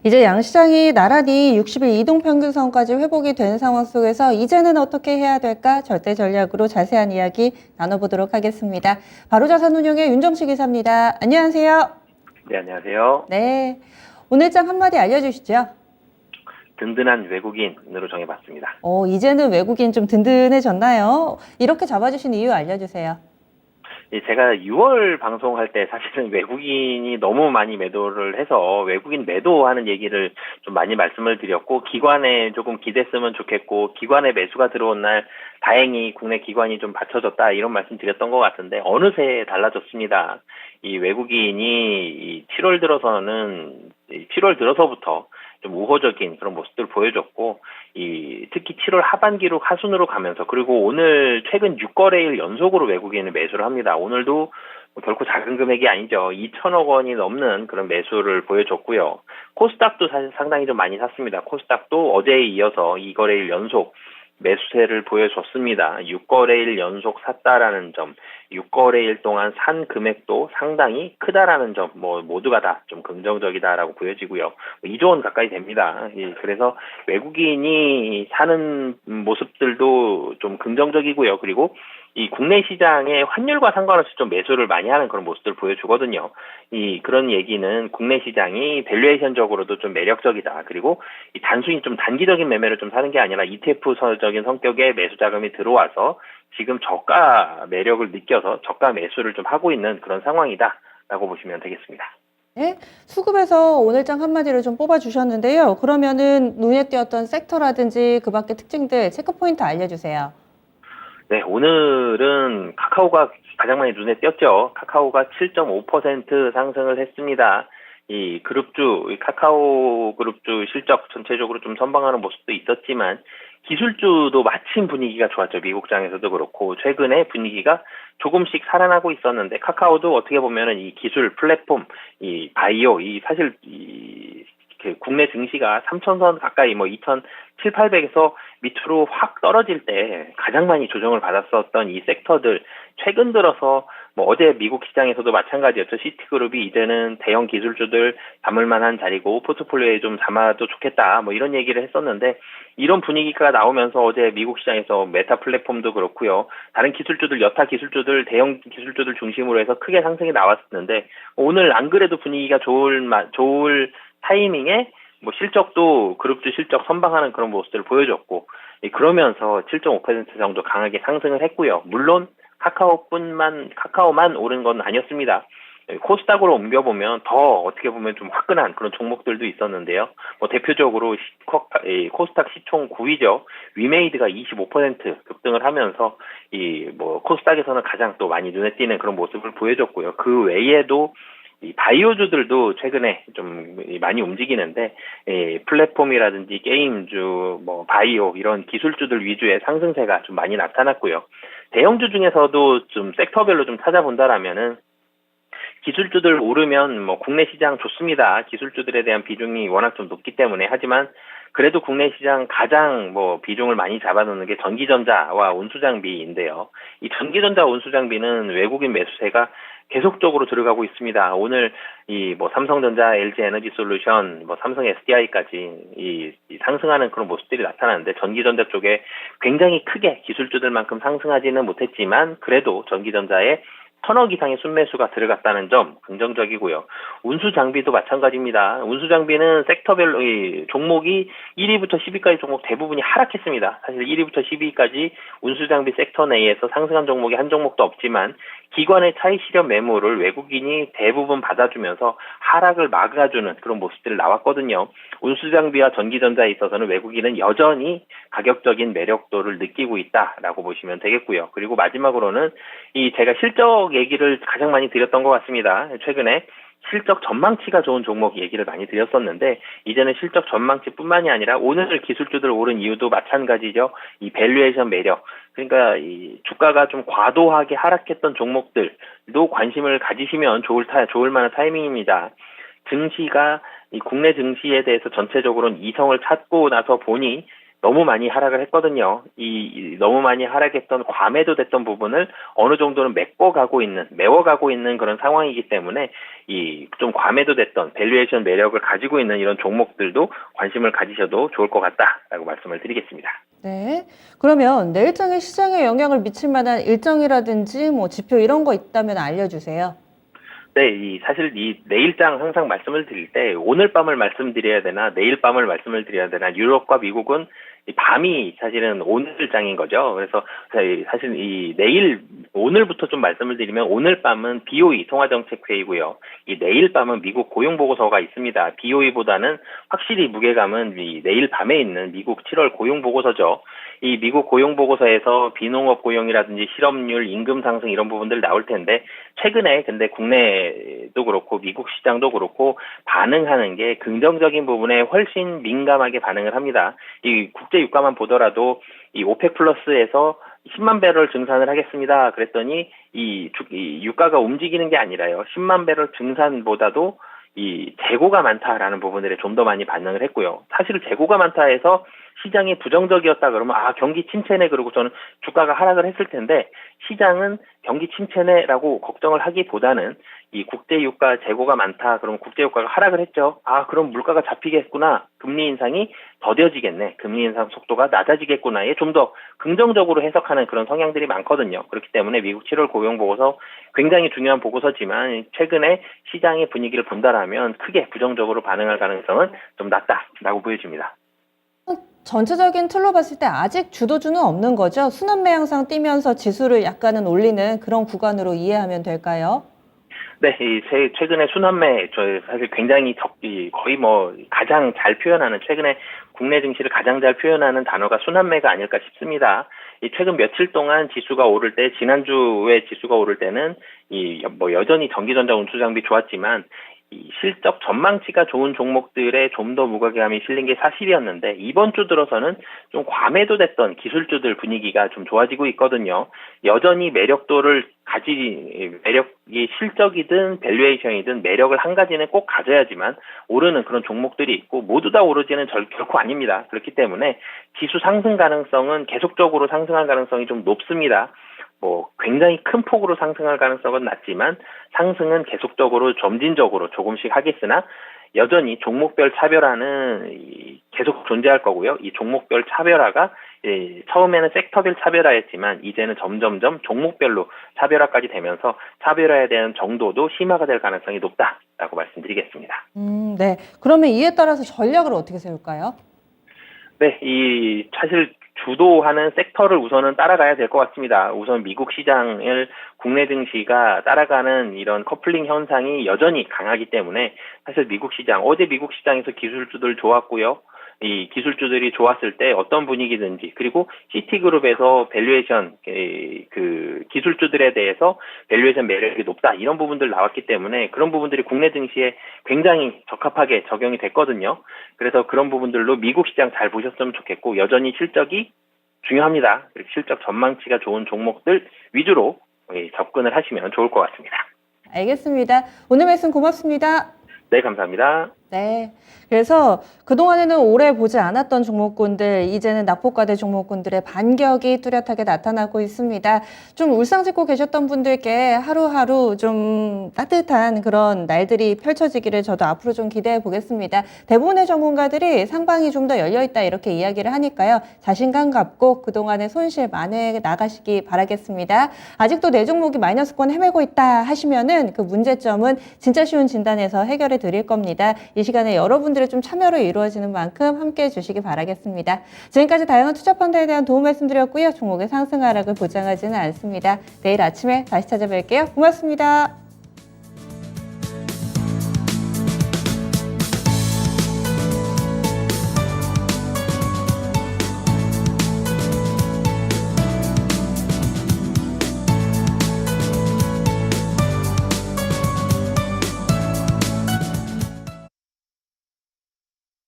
이제 양시장이 나란히 60일 이동평균선까지 회복이 된 상황 속에서 이제는 어떻게 해야 될까? 절대 전략으로 자세한 이야기 나눠보도록 하겠습니다. 바로자산운용의 윤정식 이사입니다. 안녕하세요. 네, 안녕하세요. 네, 오늘장 한마디 알려주시죠. 든든한 외국인으로 정해봤습니다. 이제는 외국인 좀 든든해졌나요? 이렇게 잡아주신 이유 알려주세요. 제가 6월 방송할 때 사실은 외국인이 너무 많이 매도를 해서 외국인 매도하는 얘기를 좀 많이 말씀을 드렸고, 기관에 조금 기댔으면 좋겠고, 기관에 매수가 들어온 날 다행히 국내 기관이 좀 받쳐줬다, 이런 말씀 드렸던 것 같은데 어느새 달라졌습니다. 이 외국인이 7월 들어서부터 좀 우호적인 그런 모습들을 보여줬고, 특히 7월 하반기로 하순으로 가면서, 그리고 오늘 최근 6거래일 연속으로 외국인을 매수를 합니다. 오늘도 결코 작은 금액이 아니죠. 2천억 원이 넘는 그런 매수를 보여줬고요. 코스닥도 사실 상당히 좀 많이 샀습니다. 코스닥도 어제에 이어서 2거래일 연속 매수세를 보여줬습니다. 6거래일 연속 샀다라는 점, 6거래일 동안 산 금액도 상당히 크다라는 점, 모두가 다 좀 긍정적이다라고 보여지고요. 2조 원 가까이 됩니다. 그래서 외국인이 사는 모습들도 좀 긍정적이고요. 그리고 이 국내 시장의 환율과 상관없이 좀 매수를 많이 하는 그런 모습들을 보여주거든요. 그런 얘기는 국내 시장이 밸류에이션적으로도 좀 매력적이다. 그리고 단순히 좀 단기적인 매매를 좀 사는 게 아니라 ETF적인 성격의 매수 자금이 들어와서 지금 저가 매력을 느껴서 저가 매수를 좀 하고 있는 그런 상황이다라고 보시면 되겠습니다. 네, 수급에서 오늘장 한마디를 좀 뽑아주셨는데요. 그러면은 눈에 띄었던 섹터라든지 그 밖의 특징들 체크 포인트 알려주세요. 네, 오늘은 카카오가 가장 많이 눈에 띄었죠. 카카오가 7.5% 상승을 했습니다. 이 카카오 그룹주 실적 전체적으로 좀 선방하는 모습도 있었지만, 기술주도 마침 분위기가 좋았죠. 미국장에서도 그렇고, 최근에 분위기가 조금씩 살아나고 있었는데, 카카오도 어떻게 보면은 이 기술 플랫폼, 이 바이오, 사실 국내 증시가 3,000선 가까이 2,700, 800에서 밑으로 확 떨어질 때 가장 많이 조정을 받았었던 이 섹터들, 최근 들어서 어제 미국 시장에서도 마찬가지였죠. 시티그룹이 이제는 대형 기술주들 담을 만한 자리고 포트폴리오에 좀 담아도 좋겠다, 이런 얘기를 했었는데, 이런 분위기가 나오면서 어제 미국 시장에서 메타 플랫폼도 그렇고요, 다른 기술주들, 여타 기술주들, 대형 기술주들 중심으로 해서 크게 상승이 나왔었는데, 오늘 안 그래도 분위기가 좋을 타이밍에 실적도 그룹주 실적 선방하는 그런 모습들을 보여줬고, 그러면서 7.5% 정도 강하게 상승을 했고요. 물론 카카오만 오른 건 아니었습니다. 코스닥으로 옮겨보면 더 어떻게 보면 좀 화끈한 그런 종목들도 있었는데요. 대표적으로 코스닥 시총 9위죠. 위메이드가 25% 급등을 하면서 코스닥에서는 가장 또 많이 눈에 띄는 그런 모습을 보여줬고요. 그 외에도 이 바이오주들도 최근에 좀 많이 움직이는데, 플랫폼이라든지 게임주, 바이오, 이런 기술주들 위주의 상승세가 좀 많이 나타났고요. 대형주 중에서도 좀 섹터별로 좀 찾아본다라면은, 기술주들 오르면 국내 시장 좋습니다. 기술주들에 대한 비중이 워낙 좀 높기 때문에. 하지만 그래도 국내 시장 가장 비중을 많이 잡아놓는 게 전기전자와 운수장비인데요. 이 전기전자 운수장비는 외국인 매수세가 계속적으로 들어가고 있습니다. 오늘 삼성전자, LG 에너지솔루션, 삼성 SDI까지 상승하는 그런 모습들이 나타나는데, 전기전자 쪽에 굉장히 크게 기술주들만큼 상승하지는 못했지만 그래도 전기전자에 1,000억 이상의 순매수가 들어갔다는 점 긍정적이고요. 운수장비도 마찬가지입니다. 운수장비는 섹터별로 종목이 1위부터 10위까지 종목 대부분이 하락했습니다. 사실 1위부터 10위까지 운수장비 섹터 내에서 상승한 종목이 한 종목도 없지만, 기관의 차익 실현 매물을 외국인이 대부분 받아주면서 하락을 막아주는 그런 모습들이 나왔거든요. 운수장비와 전기전자에 있어서는 외국인은 여전히 가격적인 매력도를 느끼고 있다라고 보시면 되겠고요. 그리고 마지막으로는 제가 실적 얘기를 가장 많이 드렸던 것 같습니다. 최근에 실적 전망치가 좋은 종목 얘기를 많이 드렸었는데, 이제는 실적 전망치뿐만이 아니라 오늘 기술주들 오른 이유도 마찬가지죠. 이 밸류에이션 매력. 그러니까 주가가 좀 과도하게 하락했던 종목들도 관심을 가지시면 좋을 만한 타이밍입니다. 국내 증시에 대해서 전체적으로는 이성을 찾고 나서 보니 너무 많이 하락을 했거든요. 이 너무 많이 하락했던 과매도됐던 부분을 어느 정도는 메워가고 있는 그런 상황이기 때문에 이 좀 과매도됐던 밸류에이션 매력을 가지고 있는 이런 종목들도 관심을 가지셔도 좋을 것 같다라고 말씀을 드리겠습니다. 네. 그러면 내일장의 시장에 영향을 미칠 만한 일정이라든지 뭐 지표 이런 거 있다면 알려주세요. 네, 사실 내일장 항상 말씀을 드릴 때 오늘 밤을 말씀드려야 되나 내일 밤을 말씀을 드려야 되나 유럽과 미국은 이 밤이 사실은 오늘장인 거죠. 그래서 사실 오늘부터 좀 말씀을 드리면 오늘 밤은 BOE 통화정책회의고요. 이 내일 밤은 미국 고용보고서가 있습니다. BOE보다는 확실히 무게감은 이 내일 밤에 있는 미국 7월 고용보고서죠. 이 미국 고용보고서에서 비농업 고용이라든지 실업률, 임금 상승 이런 부분들 나올 텐데 최근에 근데 국내도 그렇고 미국 시장도 그렇고 반응하는 게 긍정적인 부분에 훨씬 민감하게 반응을 합니다. 이 국제 유가만 보더라도 이 오펙 플러스에서 10만 배럴 증산을 하겠습니다. 그랬더니 이 유가가 움직이는 게 아니라요. 10만 배럴 증산보다도 이 재고가 많다라는 부분들에 좀 더 많이 반응을 했고요. 사실 재고가 많다 해서 시장이 부정적이었다 그러면 경기 침체네 그러고 저는 주가가 하락을 했을 텐데 시장은 경기 침체네라고 걱정을 하기보다는 이 국제 유가 재고가 많다 그러면 국제 유가가 하락을 했죠. 그럼 물가가 잡히겠구나. 금리 인상이 더뎌지겠네. 금리 인상 속도가 낮아지겠구나에 좀 더 긍정적으로 해석하는 그런 성향들이 많거든요. 그렇기 때문에 미국 7월 고용 보고서 굉장히 중요한 보고서지만 최근에 시장의 분위기를 본다라면 크게 부정적으로 반응할 가능성은 좀 낮다라고 보여집니다. 전체적인 틀로 봤을 때 아직 주도주는 없는 거죠. 순환매 양상 뛰면서 지수를 약간은 올리는 그런 구간으로 이해하면 될까요? 네, 최근에 순환매, 사실 굉장히 거의 가장 잘 표현하는, 최근에 국내 증시를 가장 잘 표현하는 단어가 순환매가 아닐까 싶습니다. 최근 며칠 동안 지수가 오를 때, 지난주에 지수가 오를 때는, 여전히 전기전자 운수장비 좋았지만, 이 실적 전망치가 좋은 종목들에 좀 더 무게감이 실린 게 사실이었는데 이번 주 들어서는 좀 과매도됐던 기술주들 분위기가 좀 좋아지고 있거든요. 여전히 매력이 실적이든 밸류에이션이든 매력을 한 가지는 꼭 가져야지만 오르는 그런 종목들이 있고 모두 다 오르지는 결코 아닙니다. 그렇기 때문에 지수 상승 가능성은 계속적으로 상승할 가능성이 좀 높습니다. 굉장히 큰 폭으로 상승할 가능성은 낮지만 상승은 계속적으로 점진적으로 조금씩 하겠으나 여전히 종목별 차별화는 계속 존재할 거고요. 이 종목별 차별화가 처음에는 섹터별 차별화였지만 이제는 점점점 종목별로 차별화까지 되면서 차별화에 대한 정도도 심화가 될 가능성이 높다라고 말씀드리겠습니다. 네. 그러면 이에 따라서 전략을 어떻게 세울까요? 네, 사실 주도하는 섹터를 우선은 따라가야 될 것 같습니다. 우선 미국 시장을 국내 증시가 따라가는 이런 커플링 현상이 여전히 강하기 때문에 사실 어제 미국 시장에서 기술주들 좋았고요. 이 기술주들이 좋았을 때 어떤 분위기든지 그리고 시티그룹에서 밸류에이션 기술주들에 대해서 밸류에이션 매력이 높다 이런 부분들 나왔기 때문에 그런 부분들이 국내 증시에 굉장히 적합하게 적용이 됐거든요. 그래서 그런 부분들로 미국 시장 잘 보셨으면 좋겠고 여전히 실적이 중요합니다. 실적 전망치가 좋은 종목들 위주로 접근을 하시면 좋을 것 같습니다. 알겠습니다. 오늘 말씀 고맙습니다. 네, 감사합니다. 네. 그래서 그동안에는 오래 보지 않았던 종목군들, 이제는 낙폭과대 종목군들의 반격이 뚜렷하게 나타나고 있습니다. 좀 울상 짓고 계셨던 분들께 하루하루 좀 따뜻한 그런 날들이 펼쳐지기를 저도 앞으로 좀 기대해 보겠습니다. 대부분의 전문가들이 상방이 좀 더 열려있다 이렇게 이야기를 하니까요. 자신감 갖고 그동안의 손실 만회해 나가시기 바라겠습니다. 아직도 내 종목이 마이너스권 헤매고 있다 하시면은 그 문제점은 진짜 쉬운 진단에서 해결해 드릴 겁니다. 이 시간에 여러분들의 좀 참여로 이루어지는 만큼 함께해 주시기 바라겠습니다. 지금까지 다양한 투자 펀드에 대한 도움 말씀드렸고요. 종목의 상승 하락을 보장하지는 않습니다. 내일 아침에 다시 찾아뵐게요. 고맙습니다.